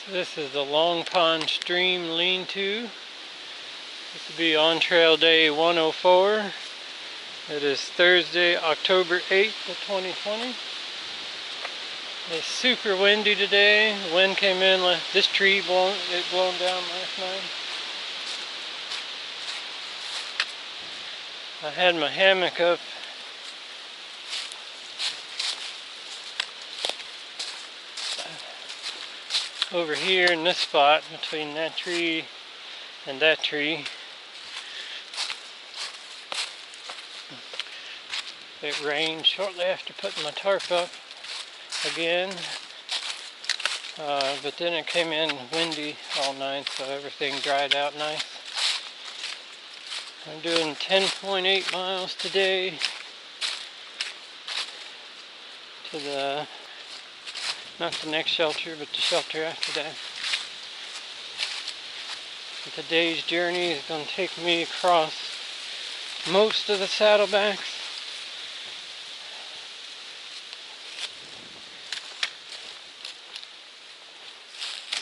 This is the Long Pond Stream lean-to. This will be on trail day 104. It is Thursday, October 8th of 2020. It's super windy today. The wind came in like this tree blown down last night. I had my hammock up over here in this spot between that tree and that tree. It rained shortly after putting my tarp up again, but then it came in windy all night, so everything dried out nice. I'm doing 10.8 miles today to the, not the next shelter, but the shelter after that. And today's journey is going to take me across most of the Saddlebacks.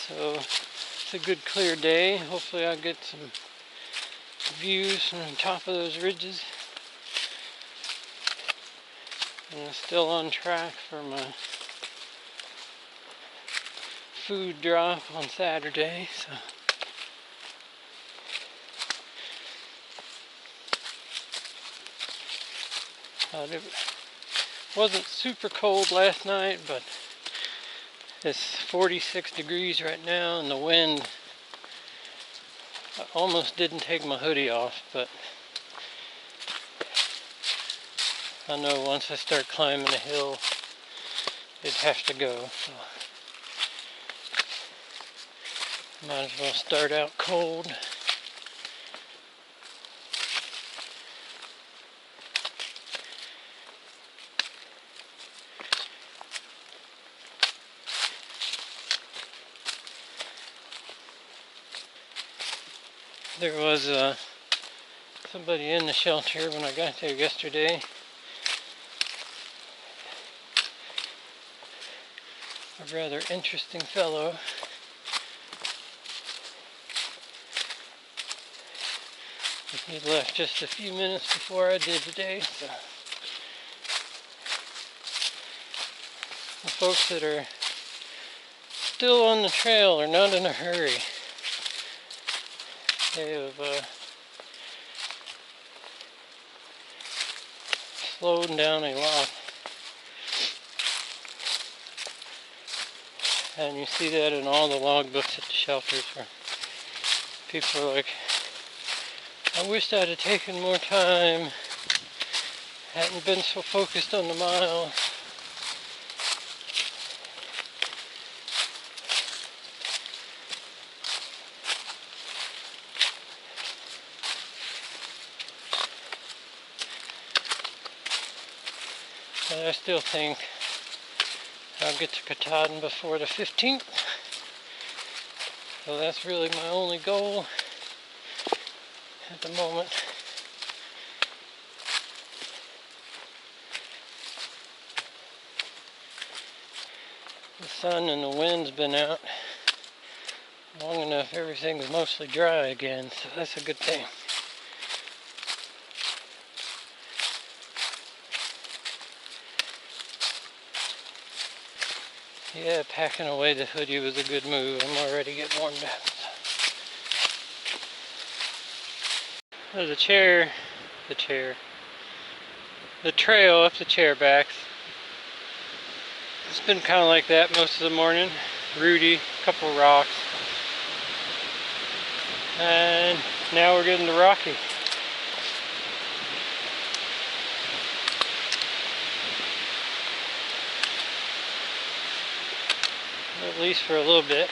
So it's a good clear day. Hopefully I'll get some views from the top of those ridges. And I'm still on track for my food drop on Saturday. It wasn't super cold last night, but it's 46 degrees right now, and the wind, I almost didn't take my hoodie off, but I know once I start climbing a hill, it'd have to go. So might as well start out cold. There was somebody in the shelter when I got there yesterday. A rather interesting fellow. He left just a few minutes before I did today. So the folks that are still on the trail are not in a hurry. They have slowed down a lot, and you see that in all the logbooks at the shelters, where people are like, I wish I'd have taken more time, hadn't been so focused on the miles. But I still think I'll get to Katahdin before the 15th. So that's really my only goal at the moment. The sun and the wind's been out long enough, everything's mostly dry again, so that's a good thing. Yeah, packing away the hoodie was a good move. I'm already getting warmed up. So the trail up the Chairbacks. It's been kind of like that most of the morning. Rooty, a couple rocks. And now we're getting to rocky. At least for a little bit.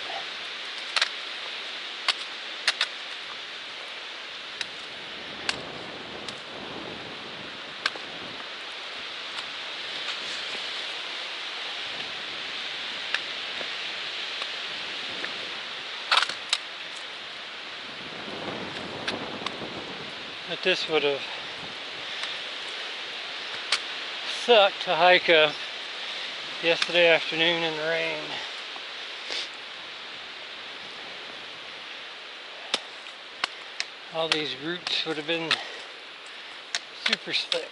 But this would have sucked to hike up yesterday afternoon in the rain. all these roots would have been super slick.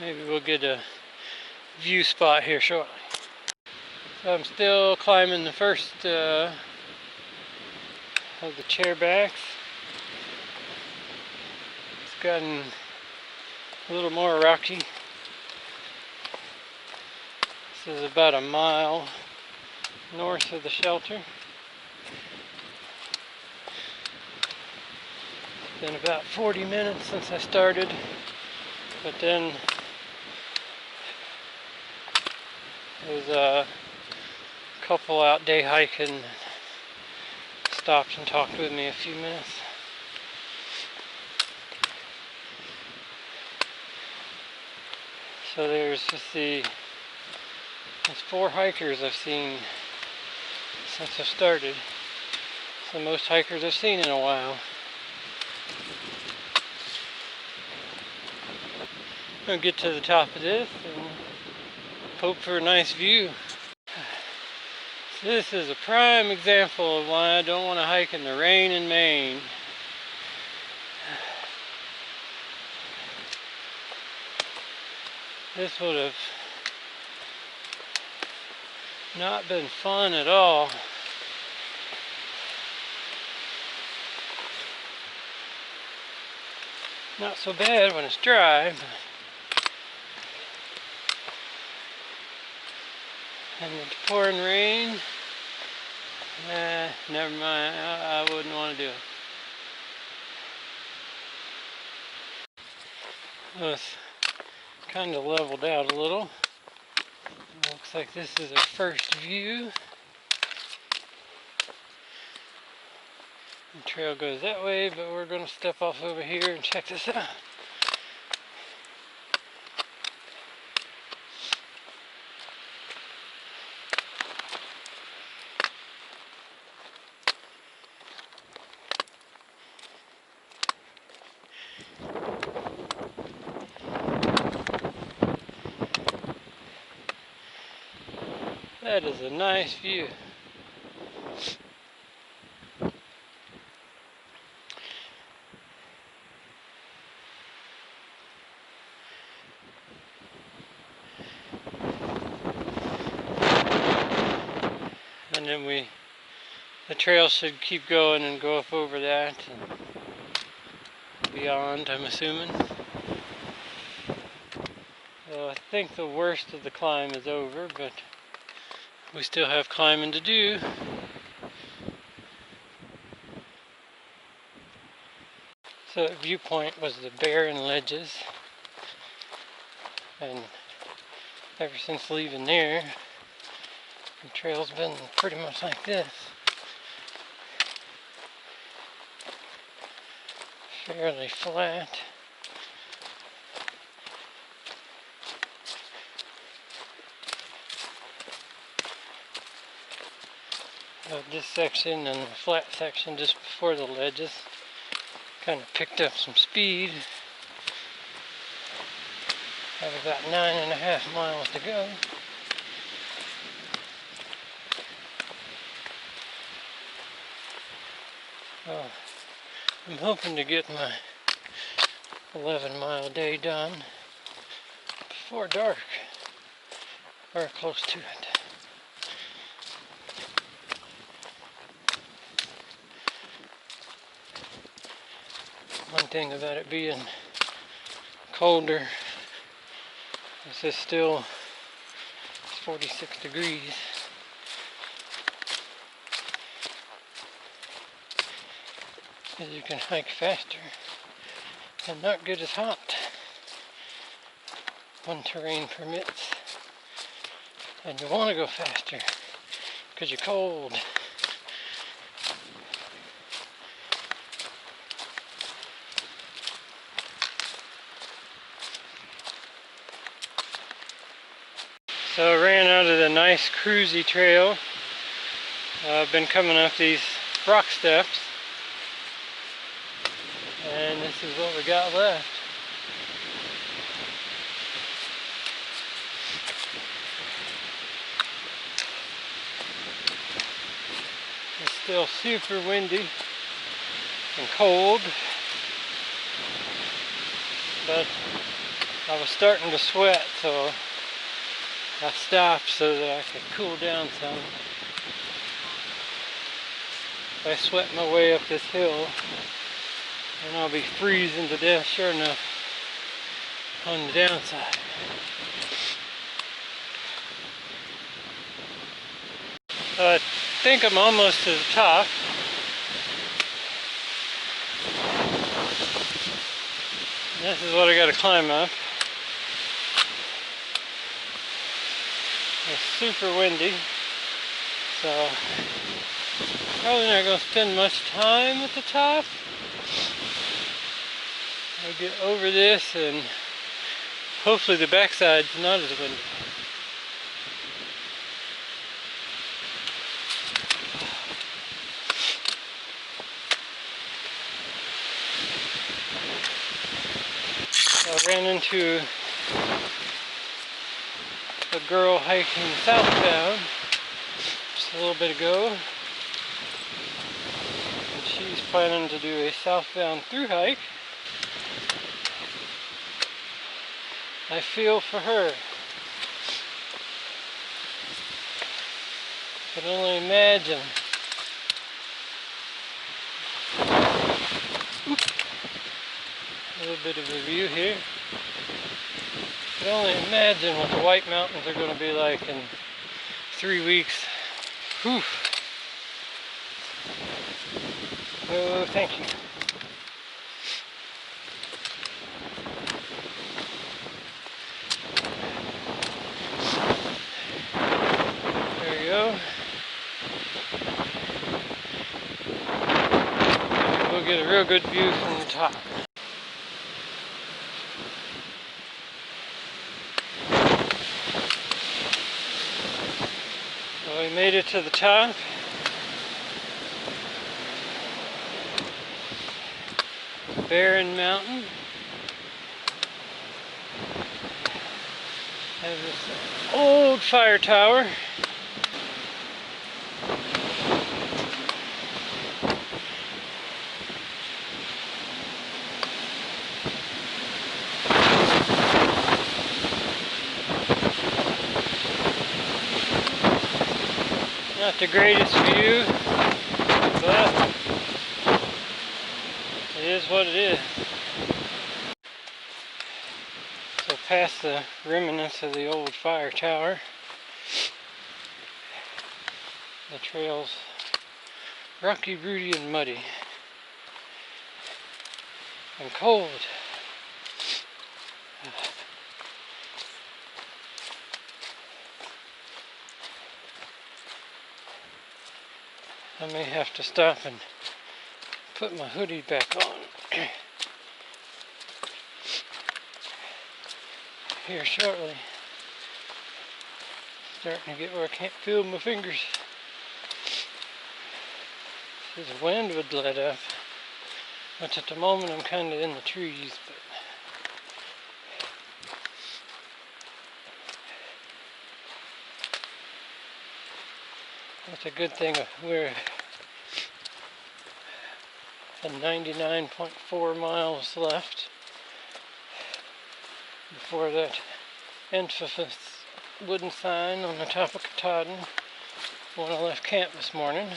Maybe we'll get a view spot here shortly. So I'm still climbing the first of the Chairbacks. It's gotten a little more rocky. This is about a mile north of the shelter. It's been about 40 minutes since I started, but then there was a couple out day hiking, stopped and talked with me a few minutes. So there's 4 hikers I've seen since I started. It's the most hikers I've seen in a while. I'll get to the top of this and hope for a nice view. This is a prime example of why I don't want to hike in the rain in Maine. This would have not been fun at all. Not so bad when it's dry, but and it's pouring rain. Never mind, I wouldn't want to do it. Well, it's kind of leveled out a little. Looks like this is our first view. The trail goes that way, but we're going to step off over here and check this out. That is a nice view. And then the trail should keep going and go up over that and beyond, I'm assuming. So I think the worst of the climb is over, but we still have climbing to do. So at viewpoint was the barren ledges, and ever since leaving there, the trail's been pretty much like this. Fairly flat. This section and the flat section just before the ledges kind of picked up some speed. Have about 9.5 miles to go. Well, I'm hoping to get my 11-mile day done before dark, or close to it. One thing about it being colder is it's still 46 degrees. Because you can hike faster and not get as hot when terrain permits. And you want to go faster because you're cold. So I ran out of the nice cruisy trail. I've been coming up these rock steps, and this is what we got left. It's still super windy and cold, but I was starting to sweat, so I stopped so that I could cool down some. If I sweat my way up this hill, then I'll be freezing to death, sure enough, on the downside. I think I'm almost to the top. This is what I gotta climb up. It's super windy, so probably not gonna spend much time at the top. I'll get over this, and hopefully the backside's not as windy. I ran into a girl hiking southbound just a little bit ago, and she's planning to do a southbound through hike. I feel for her. I can only imagine. A little bit of a view here. I can only imagine what the White Mountains are going to be like in 3 weeks. Whew. Oh, thank you. There you go. We'll get a real good view from the top. So we made it to the top. Barren Mountain. Has this old fire tower. Not the greatest view, but it is what it is. So past the remnants of the old fire tower, the trail's rocky, broody, and muddy, and cold. I may have to stop and put my hoodie back on here shortly. Starting to get where I can't feel my fingers. This wind would let up, which at the moment I'm kind of in the trees, but that's a good thing. We're at 99.4 miles left before that infamous wooden sign on the top of Katahdin when I left camp this morning.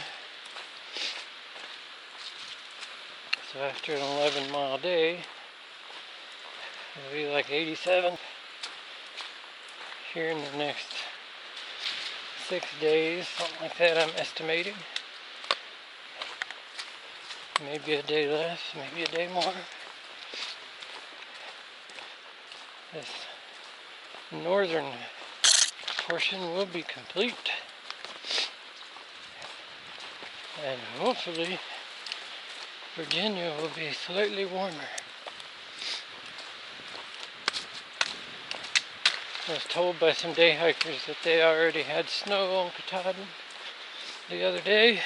So after an 11-mile day, it'll be like 87 here in the next 6 days, something like that I'm estimating. Maybe a day less, maybe a day more. This northern portion will be complete. And hopefully Virginia will be slightly warmer. I was told by some day hikers that they already had snow on Katahdin the other day.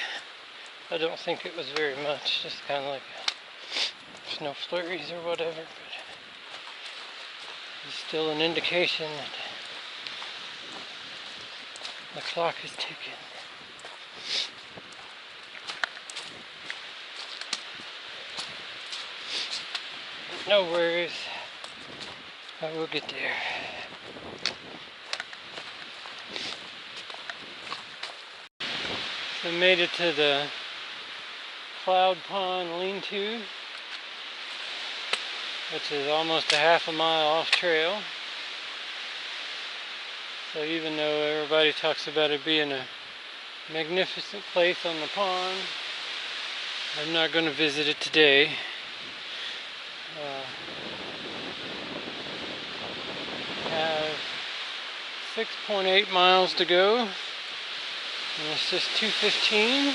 I don't think it was very much, just kind of like snow flurries or whatever, but it's still an indication that the clock is ticking. No worries, I will get there. So made it to the Cloud Pond lean-to, which is almost a half a mile off trail. So even though everybody talks about it being a magnificent place on the pond, I'm not going to visit it today. Have 6.8 miles to go, and it's just 2:15.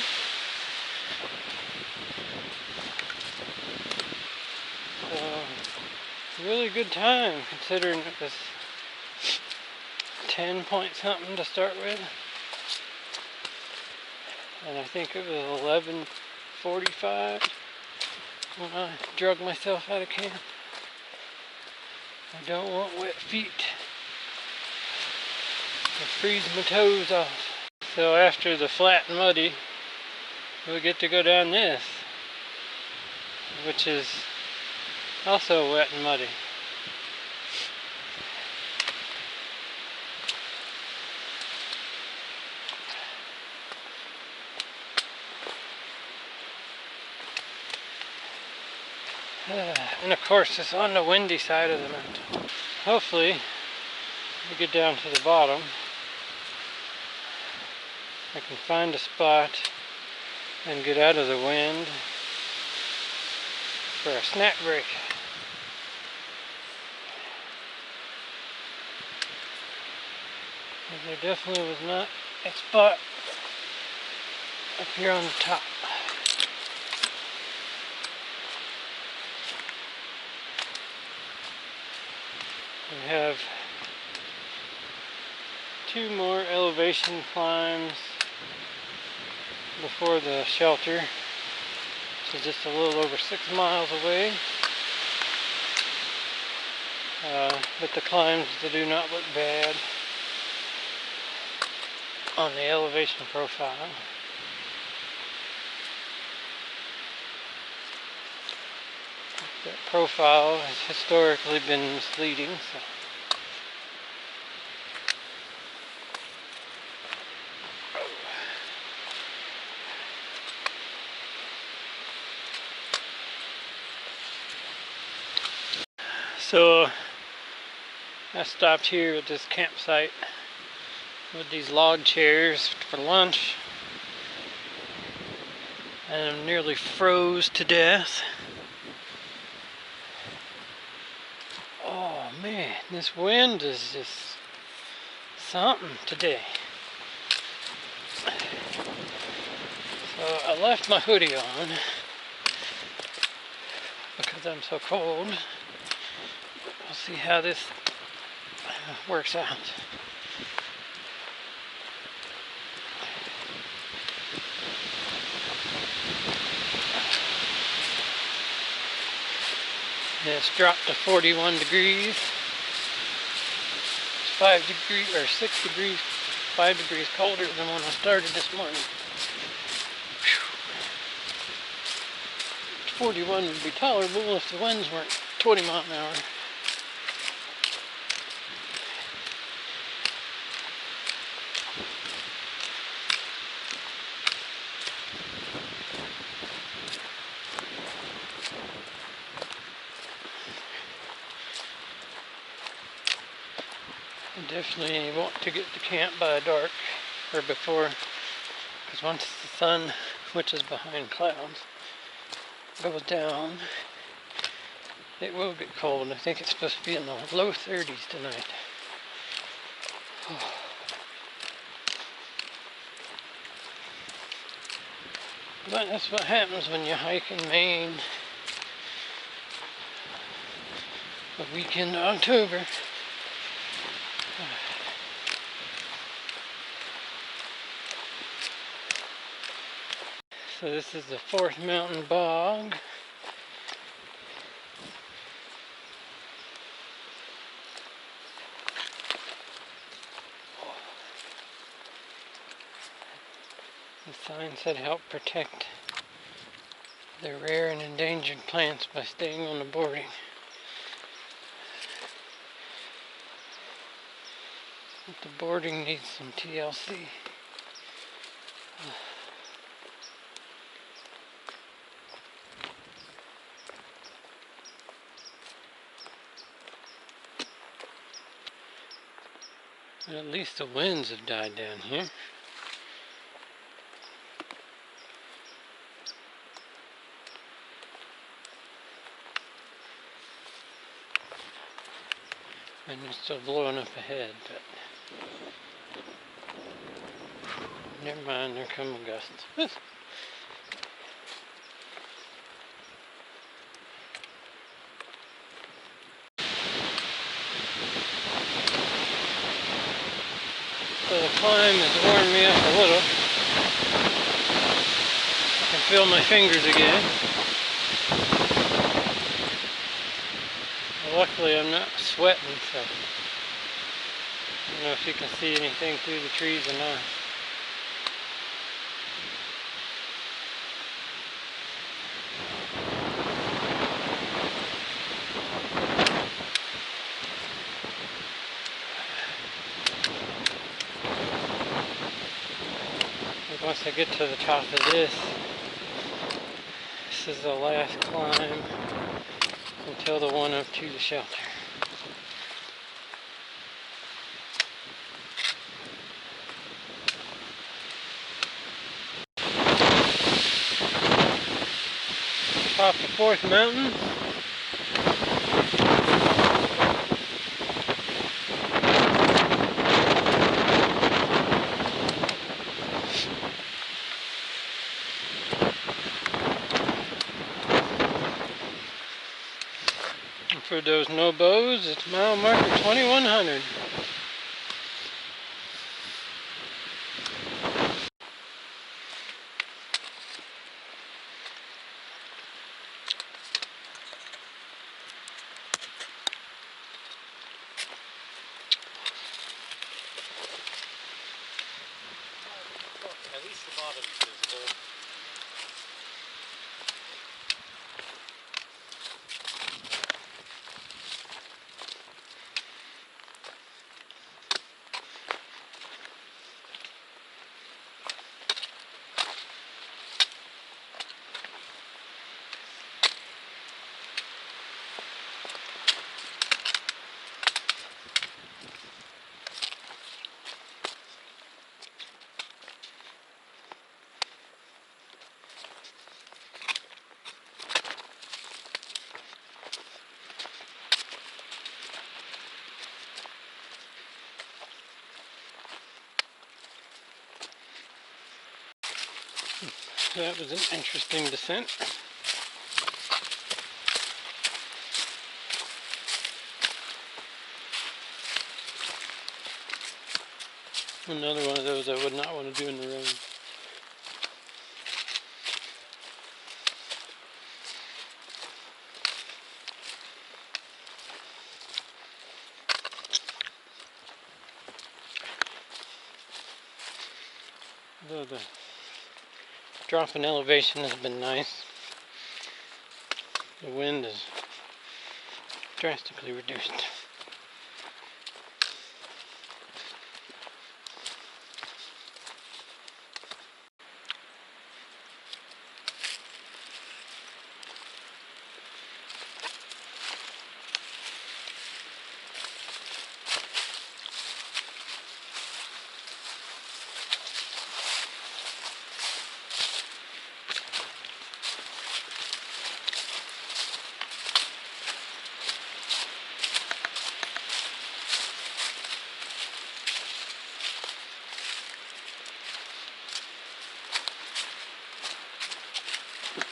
So, really good time considering it was 10 point something to start with, and I think it was 11:45 when I drug myself out of camp. I don't want wet feet. I'll freeze my toes off. So after the flat and muddy, we get to go down this, which is also wet and muddy. And of course it's on the windy side of the mountain. Hopefully we get down to the bottom, I can find a spot and get out of the wind for a snack break. There definitely was not a spot up here on the top. We have 2 more elevation climbs before the shelter, which is just a little over 6 miles away. But the climbs, they do not look bad on the elevation profile. That profile has historically been misleading, so. So I stopped here at this campsite with these log chairs for lunch, and I nearly froze to death. Oh man, this wind is just something today. So I left my hoodie on because I'm so cold. We'll see how this works out. And it's dropped to 41 degrees. It's 5 degrees or 6 degrees, 5 degrees colder than when I started this morning. 41 would be tolerable if the winds weren't 20 miles an hour. I definitely want to get to camp by dark, or before, because once the sun, which is behind clouds, goes down, it will get cold. I think it's supposed to be in the low 30s tonight. But that's what happens when you hike in Maine the weekend of October. So this is the Fourth Mountain Bog. The sign said help protect the rare and endangered plants by staying on the boarding. But the boarding needs some TLC. At least the winds have died down here. And they're still blowing up ahead, but never mind, there come gusts. So the climb has worn me up a little. I can feel my fingers again. Luckily I'm not sweating, so I don't know if you can see anything through the trees or not. But once I get to the top of this is the last climb until the one up to the shelter. Top of Fourth Mountain. And for those no bows, it's mile marker 2100. At least the bottom is visible. That was an interesting descent. Another one of those I would not want to do in the rain. Though the drop in elevation has been nice, the wind is drastically reduced.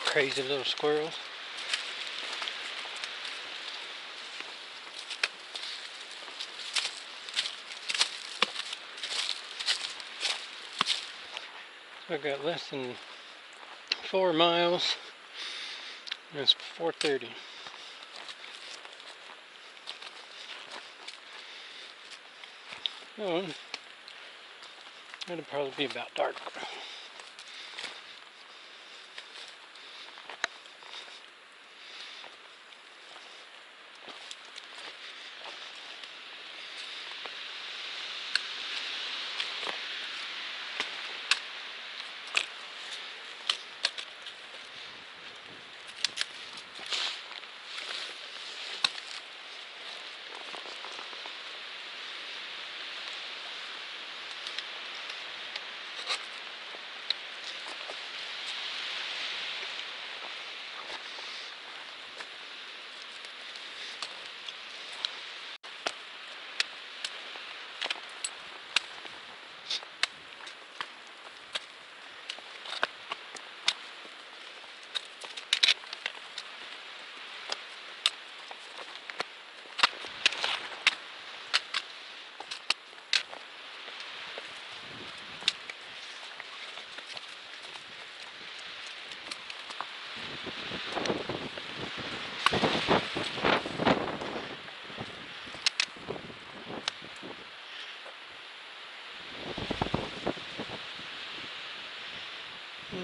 Crazy little squirrels. So I got less than 4 miles, and it's 4:30. So it'll probably be about dark.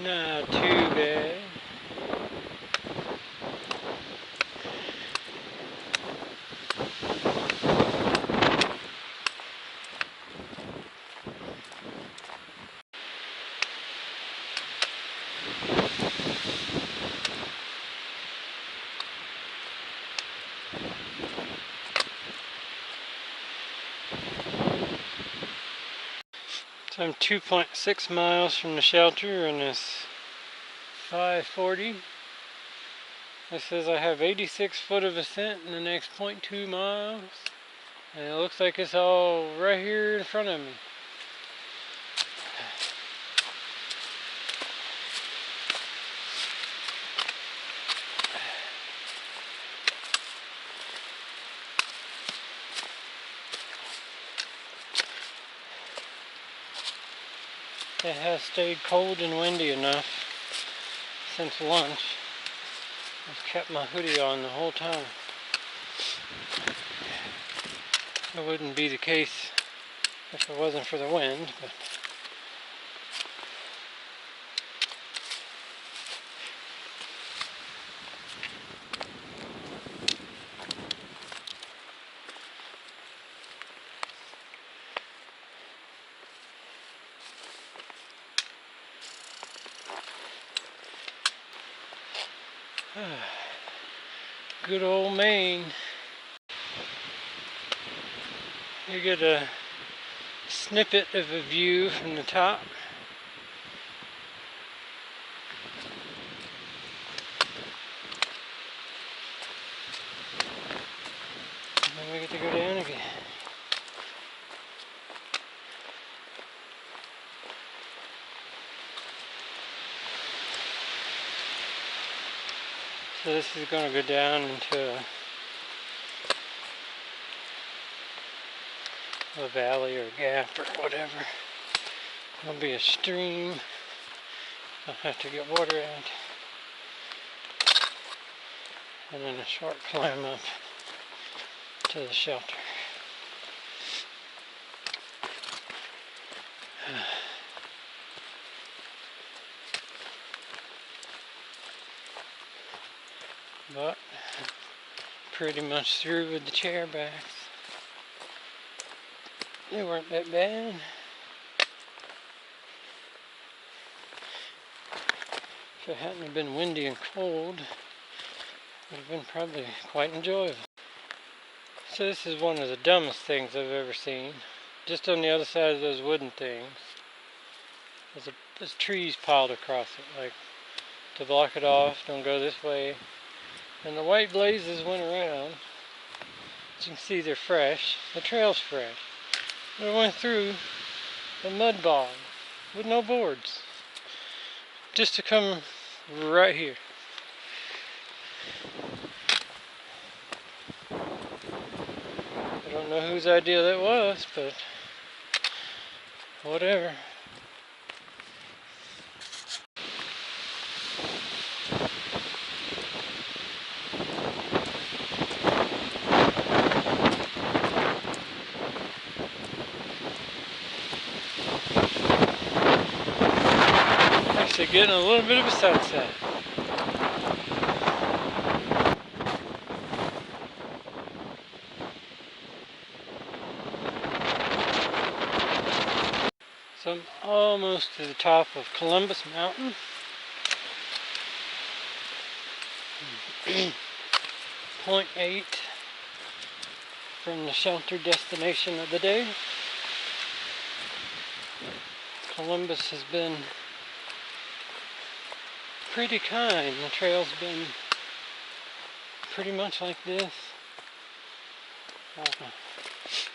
Not too bad. So I'm 2.6 miles from the shelter, and it's 5:40. It says I have 86 foot of ascent in the next 0.2 miles, and it looks like it's all right here in front of me. It has stayed cold and windy enough since lunch. I've kept my hoodie on the whole time. It wouldn't be the case if it wasn't for the wind, but good old Maine. You get a snippet of a view from the top. And then we get to go down again. So this is going to go down into a valley or gap or whatever. There'll be a stream. I'll have to get water out. And then a short climb up to the shelter. But pretty much through with the chairbacks. They weren't that bad. If it hadn't have been windy and cold, it would have been probably quite enjoyable. So this is one of the dumbest things I've ever seen. Just on the other side of those wooden things, there's trees piled across it, like to block it off, don't go this way. And the white blazes went around. As you can see, they're fresh. The trail's fresh. But it went through a mud bog with no boards, just to come right here. I don't know whose idea that was, but whatever. getting a little bit of a sunset. So I'm almost to the top of Columbus Mountain. .8 from the shelter destination of the day. Columbus has been pretty kind. The trail's been pretty much like this.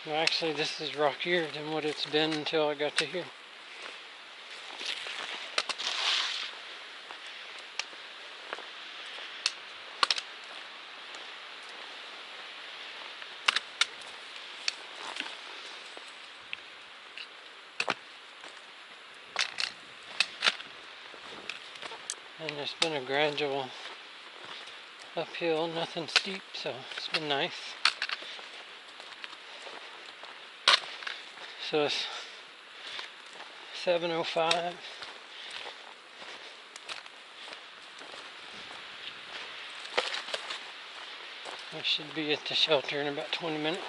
Well, actually, this is rockier than what it's been until I got to here. And there's been a gradual uphill, nothing steep, so it's been nice. So it's 7:05. I should be at the shelter in about 20 minutes.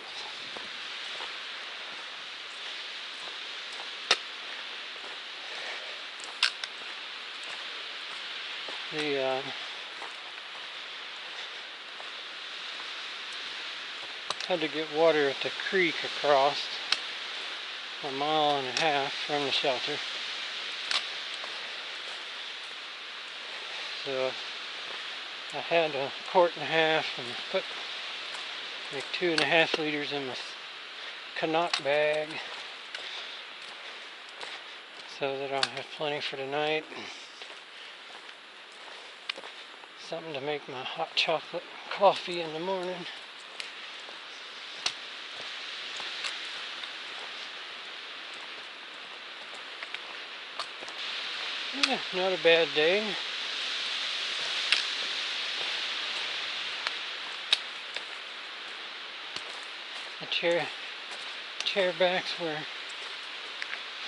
Had to get water at the creek across 1.5 miles from the shelter. So I had 1.5 quarts and put like 2.5 liters in my Canuck bag so that I'll have plenty for tonight. Something to make my hot chocolate coffee in the morning. Yeah, not a bad day. The chairbacks were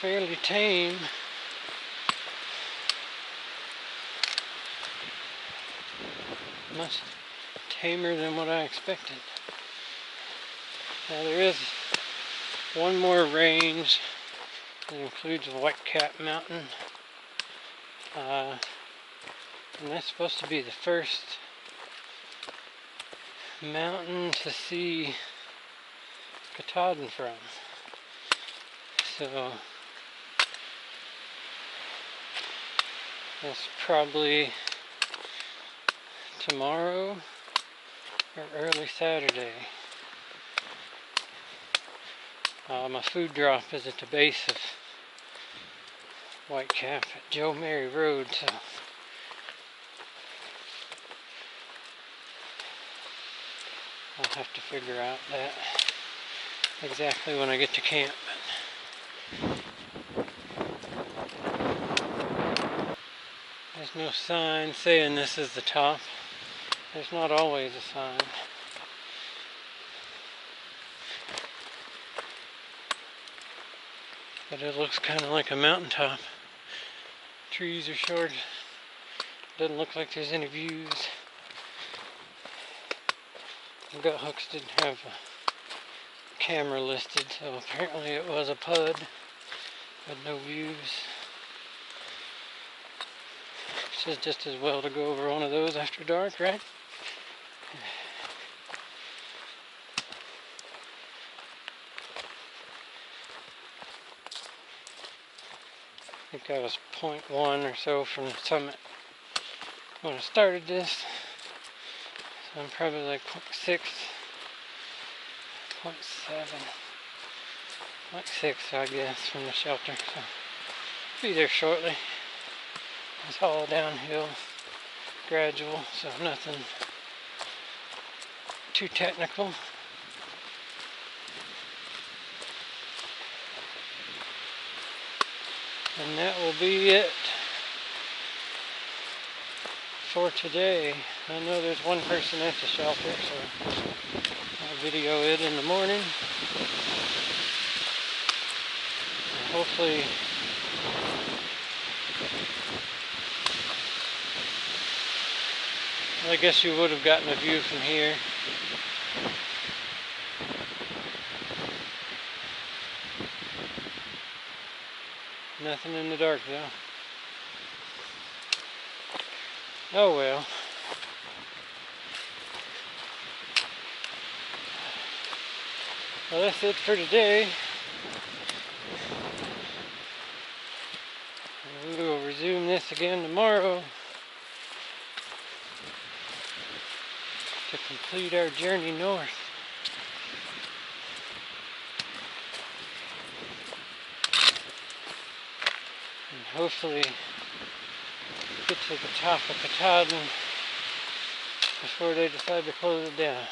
fairly tame. Much tamer than what I expected. Now there is one more range that includes Whitecap Mountain. And that's supposed to be the first mountain to see Katahdin from. So that's probably tomorrow or early Saturday. My food drop is at the base of Whitecap at Joe Mary Road, so I'll have to figure out that exactly when I get to camp. There's no sign saying this is the top. There's not always a sign. But it looks kind of like a mountaintop. Trees are short. Doesn't look like there's any views. The gut hooks didn't have a camera listed, so apparently it was a PUD. Had no views. Which is just as well to go over one of those after dark, right? I think I was 0.1 or so from the summit when I started this. So I'm probably like 0.6, 0.7, 0.6 I guess from the shelter. So I'll be there shortly. It's all downhill, gradual, so nothing too technical. And that will be it for today. I know there's one person at the shelter, so I'll video it in the morning. And hopefully I guess you would have gotten a view from here. Nothing in the dark though. Oh well. Well, that's it for today. We will resume this again tomorrow to complete our journey north. And hopefully get to the top of Katahdin before they decide to close it down.